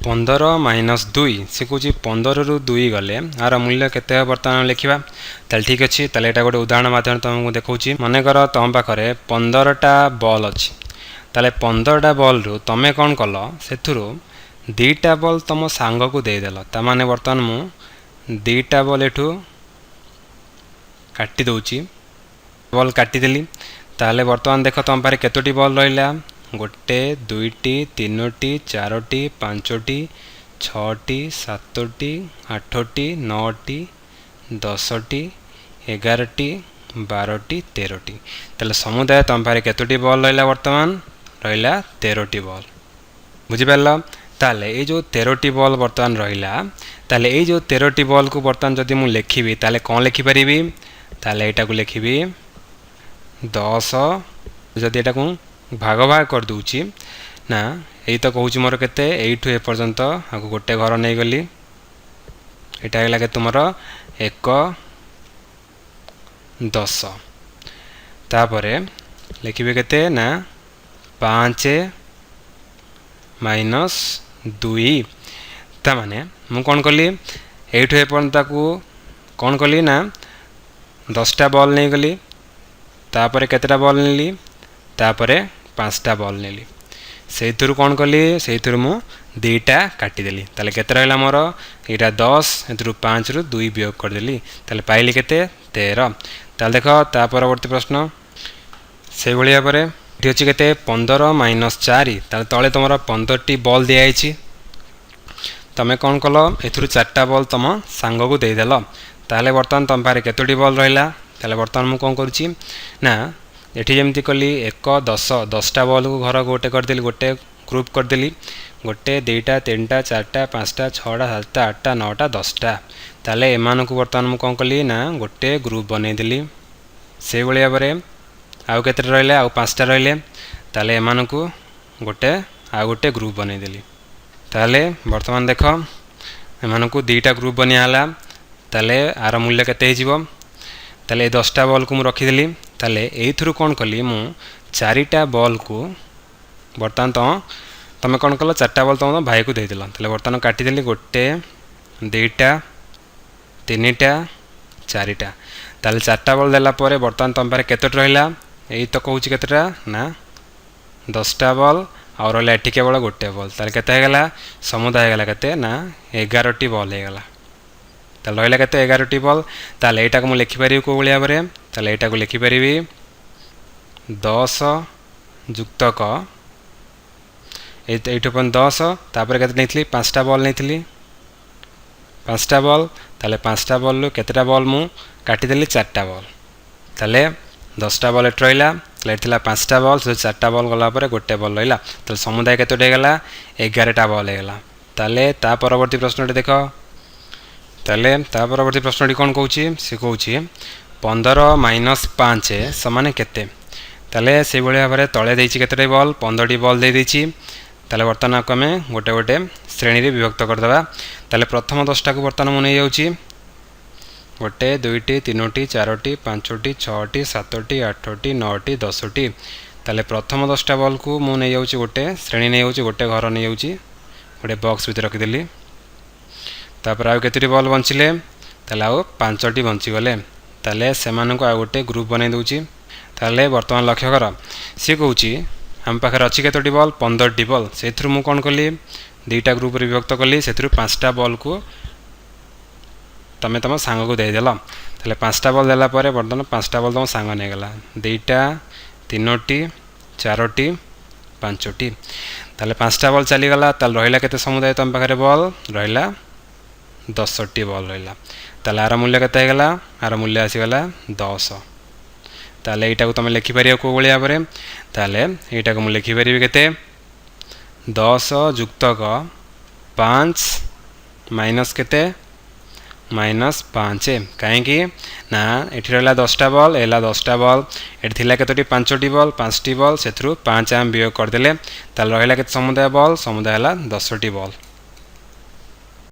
15 minus 2 से कौच 15 रु 2 गले आर मूल्य केते बर्तमान लिखा ताल ठीक अच्छे ताले एटा गोटे उदाहरण माध्यम तुमको देखा मन कर तुम पाखे 15टा बॉल अच्छी ताले 15टा बॉल रु तमें कौन कल से 2टा बॉल तुम सांग को देदेल ताने बर्तमान मु 2टा बॉल एठू काटी दौची बॉल काटिदेली ताले बर्तमान देख तुम पाखे केतोटी बॉल रहा गोटे दुईटी तीनोटी चारोटी पांचोटी छटी सातोटी आठोटी नौटी दसटी 11टी 12टी 13टी ताले समुदाय तुम पाखे केतोटी बॉल रहा बर्तमान रहा 13टी बॉल बुझिपार ताले ये जो 13टी बॉल बर्तमान रहा ताले ये जो 13टी बॉल को बर्तमान जदि मुझे लिखी ताले कौन लिखिपारि ताले यहाँ को लिखी 10 जदि यहाँ भाग भाग कर दूची ना यही तो कहूँ मोर केते एठू ए पर्यंत आगु गोटे घर नहीं गली यहाँ है तुम 1 10 तापर लिखिबे केते ना 5 माइनस 2 ताने मु कौन कली एठू ए पर्यंत को कौन कली ना 10टा बॉल नहीं गली तापर केतेटा बॉल नेली तापर 5टा बॉल नेली से कौन कली से मु 2टा काटिदेली ताले केते रहा मोर यहाँ 10 ए 5 रु 2 वियोग करदेली ताले पाइली केते 13 ताले देख ता परवर्ती प्रश्न से भाया पर ये अच्छी केते 15 माइनस 4 ताले तले तुम 15टी बॉल दिखाई तमें कौन कल ए 4टा बॉल तुम सांग को देदेल ताले बर्तमान तुम पाखे केतोटी बॉल रहा ताले बर्तमान मुझे कौन करुच्ची ना एठी जमती कली 1 10 10टा बॉल को घर गोटे करदेली गोटे ग्रुप करदेली गोटे 2टा 3टा 4टा 5टा 6टा 7टा 8टा 9टा 10टा ताले एमान को बर्तमान मुझे कौन कली ना गोटे ग्रुप बनईदेली से भाया पर आउ केते रहा आउ 5टा रहा ताले एमान को गोटे आउ गोटे ग्रुप बनईदेली ताले बर्तमान देख एमान को 2टा ग्रुप बनियाला ताले आर मूल्य केते हो ताले 10टा बॉल को मुझे रखीदेली ताले एथुरु कौन कली मु 4टा बॉल को बर्तमान तुम कौन कल 4टा बॉल तुम भाई को देदेल ताले बर्तमान काटिदेली गोटे 2टा 3टा 4टा ताले 4टा बॉल देला परे बर्तमान तुम पाखे केतोटा रहा यही तो कहूँ केतोटा ना 10टा बॉल और रहा एटी केवल गोटे बॉल ताले केते होगला समुदाय होगला केते ना 11टी बॉल होगला ताले रहा केते 11टी बॉल ताले यहाँ को मुझे लिखिपारि कौ भाया पर ताले यहाँ को लिखिपारि 10 जुक्त क ये 10 तापर केते नहीं 5टा बॉल नहीं 5टा बॉल ताले 5टा बॉल रु केतेटा बॉल मु काटिदेली 4टा बॉल ताले 10टा बॉल एट रहा ताले 5टा बॉल से 4टा बॉल गला पर गोटे बॉल रहा ताले समुदाय केतोटा होगला 11टा बॉल होगला ताले ता परवर्ती प्रश्न देख ताले ता परवर्ती प्रश्न कौन कहूँ से कहूँ 15 माइनस 5 समान केते ताले से भाया भाव तले देती केतोटी बॉल 15टी बॉल दे देती ताले बर्तमान को आम गोटे गोटे श्रेणी रे विभक्त करदे ताले प्रथम 10टा को बर्तमान मुझे नहीं जाऊँगी गोटे दुईटी तीनोटी चारोटी पांचोटी छटी सातोटी आठोटी 9टी 10टी ताले प्रथम 10टा बॉल को मुझे नहीं जाऊँगी गोटे श्रेणी नहीं जाऊँगी गोटे घर नहीं जाऊँगी गोटे बॉक्स भीतर रखीदेली तापर आउ केतोटी बॉल बंचिले ताले आउ 5टी बंचीगले ताले सेमानक आउ गोटे ग्रुप बनई दूची ताले बर्तमान लक्ष्य कर सी कहूँ आम पाखे अच्छी केतोटी बॉल 15टी बॉल से मु कौन कली 2टा ग्रुप रे विभक्त कली से 5टा बॉल को तमें तुम सांग को देदेल ताले 5टा बॉल देला परे बर्तमान 5टा बॉल तुम सांग नहीं गला 2टा 3टी 4टी 5टी ताले 5टा बॉल चलीगला ताले रहा केते समुदाय तुम पाखे बॉल रहा 10टी बॉल रहा ताले आर मूल्य केते होगला आर मूल्य आसीगला 10 ताले यहाँ को तुम लिखिपार कौ भाया पर ताले यहाँ को मुझे लिखिपारि केते 10 जुक्त क 5 माइनस केते माइनस 5 कहीं ना ये रहा 10टा बॉल एला 10टा बॉल ये केतोटी 5टी बॉल 5टी बॉल से 5 आम वियोग करदे ताले रहा केते समुदाय बॉल 10टी बॉल